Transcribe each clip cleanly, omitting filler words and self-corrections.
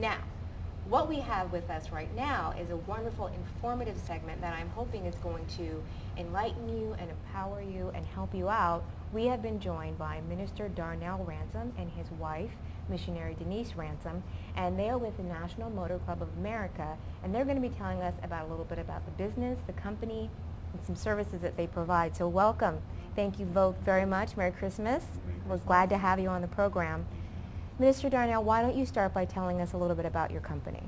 Now, what we have with us right now is a wonderful, informative segment that I'm hoping is going to enlighten you and empower you and help you out. We have been joined by Minister Darnell Ransom and his wife, Missionary Denise Ransom, and they are with the National Motor Club of America, and they're going to be telling us about a little bit about the business, the company, and some services that they provide. So welcome. Thank you both very much. Merry Christmas. We're glad to have you on the program. Minister Darnell, why don't you start by telling us a little bit about your company? Okay.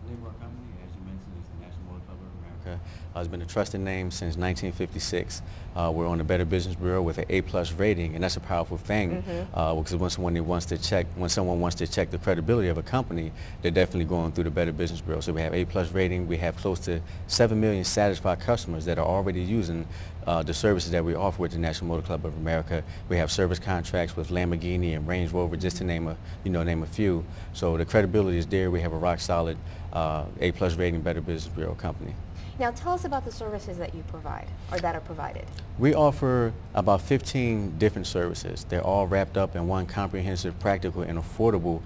The name of our company, as you mentioned, is the National Motor Club of America. It's been a trusted name since 1956. We're on the Better Business Bureau with an A+ rating, and that's a powerful thing because when someone wants to check the credibility of a company, they're definitely going through the Better Business Bureau. So we have A+ rating. We have close to 7 million satisfied customers that are already using the services that we offer with the National Motor Club of America. We have service contracts with Lamborghini and Range Rover, just to name a few. So the credibility is there. We have a rock solid A+ rating Better Business Bureau company. Now tell us about the services that you provide, or that are provided. We offer about 15 different services. They're all wrapped up in one comprehensive, practical, and affordable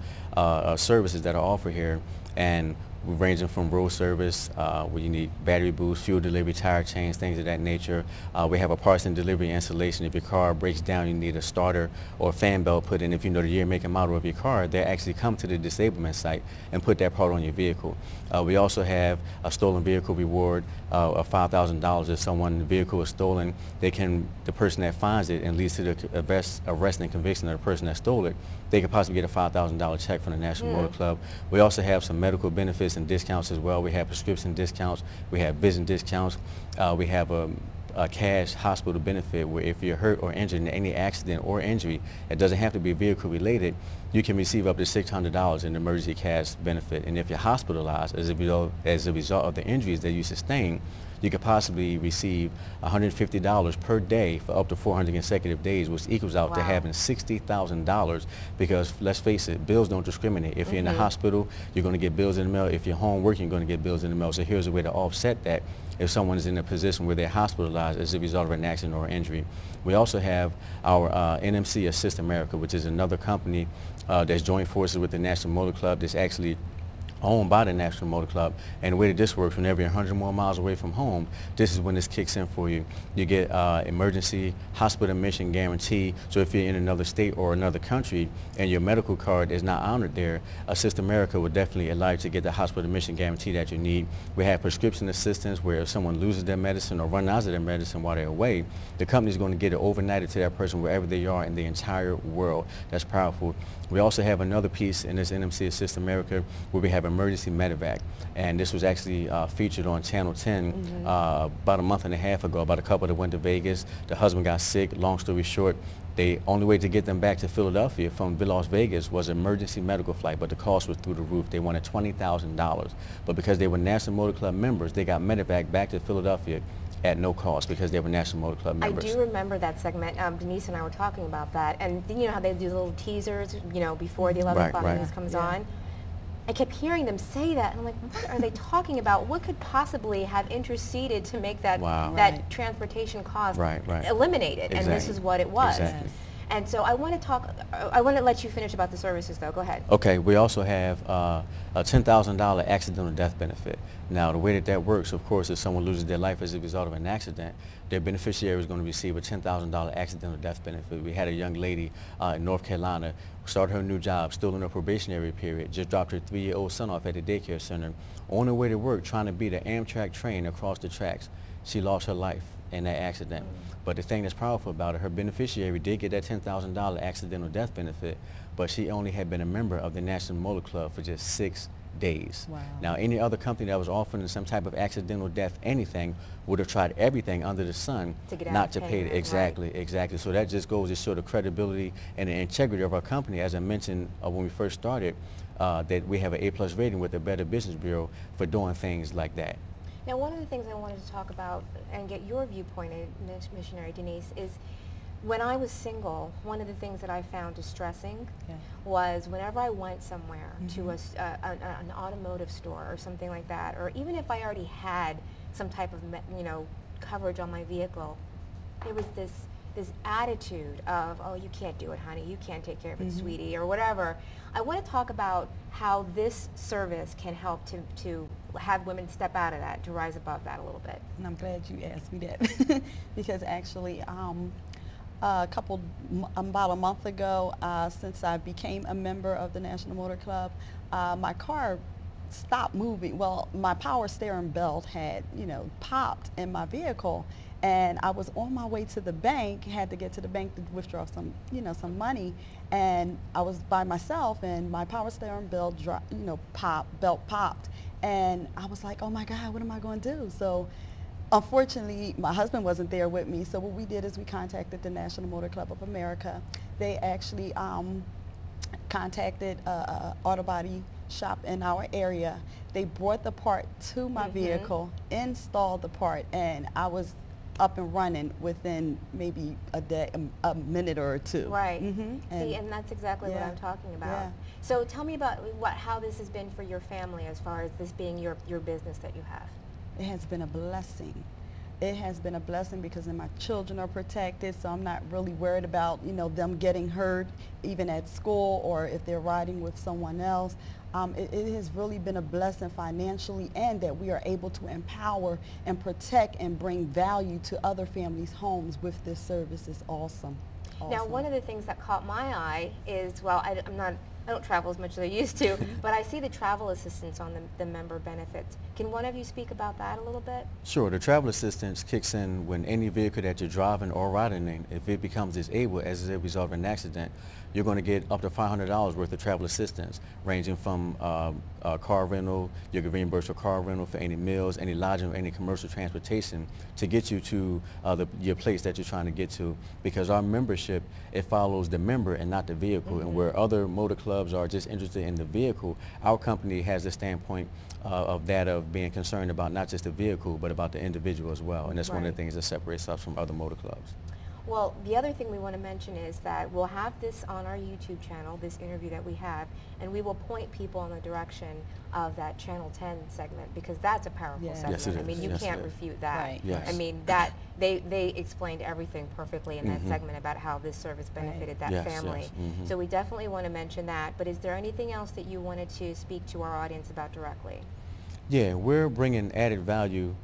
services that are offered here. And we're ranging from road service, where you need battery boost, fuel delivery, tire change, things of that nature. We have a parts and delivery installation. If your car breaks down, you need a starter or a fan belt put in. If you know the year, make, and model of your car, they actually come to the disablement site and put that part on your vehicle. We also have a stolen vehicle reward of $5,000. If someone's vehicle is stolen, the person that finds it and leads to the arrest and conviction of the person that stole it, they could possibly get a $5,000 check from the National Motor Club. We also have some medical benefits and discounts as well. We have prescription discounts. We have vision discounts. We have a cash hospital benefit where if you're hurt or injured in any accident or injury, it doesn't have to be vehicle related, you can receive up to $600 in emergency cash benefit. And if you're hospitalized as a result of the injuries that you sustain, you could possibly receive $150 per day for up to 400 consecutive days, which equals out to having $60,000, because let's face it, bills don't discriminate. If you're in the hospital, you're going to get bills in the mail. If you're home working, you're going to get bills in the mail. So here's a way to offset that if someone is in a position where they're hospitalized as a result of an accident or injury. We also have our NMC Assist America, which is another company that's joined forces with the National Motor Club that's actually owned by the National Motor Club. And the way that this works, whenever you're 100 more miles away from home, this is when this kicks in for you. You get emergency hospital admission guarantee. So if you're in another state or another country and your medical card is not honored there, Assist America would definitely allow you to get the hospital admission guarantee that you need. We have prescription assistance where if someone loses their medicine or runs out of their medicine while they're away, the company's going to get it overnighted to that person wherever they are in the entire world. That's powerful. We also have another piece in this NMC Assist America where we have emergency medevac, and this was actually featured on Channel 10 about a month and a half ago about a couple that went to Vegas. The husband got sick. Long story short, the only way to get them back to Philadelphia from Las Vegas was an emergency medical flight, but the cost was through the roof. They wanted $20,000, but because they were National Motor Club members, they got medevac back to Philadelphia at no cost because they were National Motor Club members. I do remember that segment. Denise and I were talking about that, and you know how they do little teasers, you know, before the 11 o'clock news comes on. I kept hearing them say that, and I'm like, what are they talking about? What could possibly have interceded to make that that transportation cost eliminated? And this is what it was. And so I want to let you finish about the services, though. Go ahead. Okay. We also have a $10,000 accidental death benefit. Now, the way that works, of course, if someone loses their life as a result of an accident, their beneficiary is going to receive a $10,000 accidental death benefit. We had a young lady in North Carolina, started her new job, still in her probationary period, just dropped her 3-year-old son off at the daycare center. On her way to work, trying to beat an Amtrak train across the tracks, she lost her life in that accident. But the thing that's powerful about it, her beneficiary did get that $10,000 accidental death benefit, but she only had been a member of the National Motor Club for just 6 days. Now, any other company that was offering some type of accidental death, anything, would have tried everything under the sun not to pay it. Exactly. So that just goes to show the credibility and the integrity of our company. As I mentioned when we first started, that we have an A+ rating with the Better Business Bureau for doing things like that. Now, one of the things I wanted to talk about and get your viewpoint, Missionary Denise, is when I was single, one of the things that I found distressing was whenever I went somewhere to an automotive store or something like that, or even if I already had some type of coverage on my vehicle, there was this this attitude of, oh, you can't do it, honey, you can't take care of it, sweetie, or whatever. I want to talk about how this service can help to have women step out of that, to rise above that a little bit. And I'm glad you asked me that because actually about a month ago, since I became a member of the National Motor Club, my car stopped moving. Well, my power steering belt had, popped in my vehicle, and I was on my way to the bank, had to get to the bank to withdraw some, some money, and I was by myself, and my power steering belt, popped, and I was like, oh my God, what am I going to do? So unfortunately, my husband wasn't there with me, so what we did is we contacted the National Motor Club of America. They actually contacted an auto body shop in our area. They brought the part to my vehicle, installed the part, and I was up and running within maybe a minute or two. Right. See, and that's exactly what I'm talking about. Yeah. So tell me about how this has been for your family as far as this being your business that you have. It has been a blessing. It has been a blessing because then my children are protected, so I'm not really worried about, them getting hurt even at school or if they're riding with someone else. It has really been a blessing financially, and that we are able to empower and protect and bring value to other families' homes with this service. Is awesome. Now, one of the things that caught my eye is, well, I don't travel as much as I used to, but I see the travel assistance on the member benefits. Can one of you speak about that a little bit? Sure. The travel assistance kicks in when any vehicle that you're driving or riding in, if it becomes disabled as a result of an accident, you're going to get up to $500 worth of travel assistance, ranging from car rental. You can reimburse for car rental, for any meals, any lodging, or any commercial transportation to get you to your place that you're trying to get to. Because our membership, it follows the member and not the vehicle. And where other motor clubs are just interested in the vehicle, our company has the standpoint of being concerned about not just the vehicle, but about the individual as well. And that's one of the things that separates us from other motor clubs. Well, the other thing we want to mention is that we'll have this on our YouTube channel, this interview that we have, and we will point people in the direction of that Channel 10 segment, because that's a powerful segment. Yes, it is. I mean, you can't refute that. Right. Yes. I mean, they explained everything perfectly in that segment about how this service benefited that family. So we definitely want to mention that. But is there anything else that you wanted to speak to our audience about directly? Yeah, we're bringing added value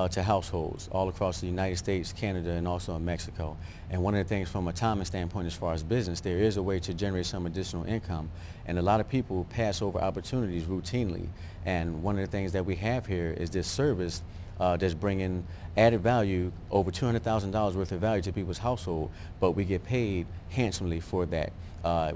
to households all across the United States, Canada, and also in Mexico. And one of the things from a timing standpoint as far as business, there is a way to generate some additional income. And a lot of people pass over opportunities routinely. And one of the things that we have here is this service that's bringing added value, over $200,000 worth of value to people's household, but we get paid handsomely for that.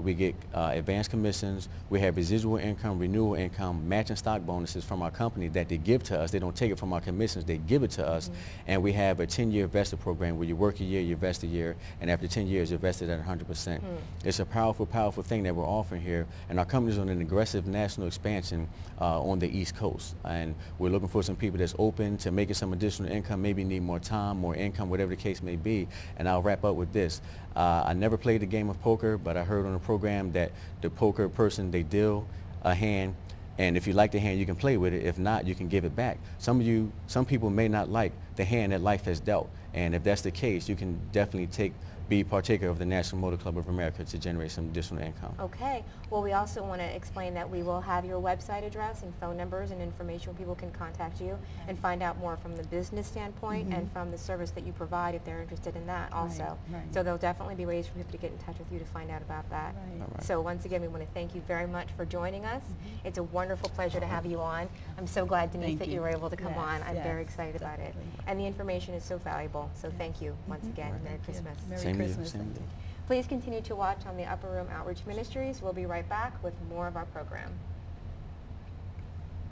We get advanced commissions, we have residual income, renewal income, matching stock bonuses from our company that they give to us. They don't take it from our commissions, they give it to us. And we have a 10-year vested program where you work a year, you vest a year, and after 10 years you're vested at 100%. It's a powerful, powerful thing that we're offering here, and our company's on an aggressive national expansion on the East Coast. And we're looking for some people that's open to making some additional income, maybe need more time, more income, whatever the case may be. And I'll wrap up with this. I never played the game of poker, but I heard on the program that the poker person, they deal a hand, and if you like the hand, you can play with it. If not, you can give it back. Some people may not like the hand that life has dealt, and if that's the case, you can definitely be partaker of the National Motor Club of America to generate some additional income. Okay. Well, we also want to explain that we will have your website address and phone numbers and information where people can contact you and find out more from the business standpoint and from the service that you provide if they're interested in that also. So there'll definitely be ways for people to get in touch with you to find out about that. So once again, we want to thank you very much for joining us. It's a wonderful pleasure to have you on. I'm so glad, Denise, that you were able to come on. I'm very excited about it. And the information is so valuable. So thank you once again. Merry Christmas. Merry Christmas. Please continue to watch on the Upper Room Outreach Ministries. We'll be right back with more of our program.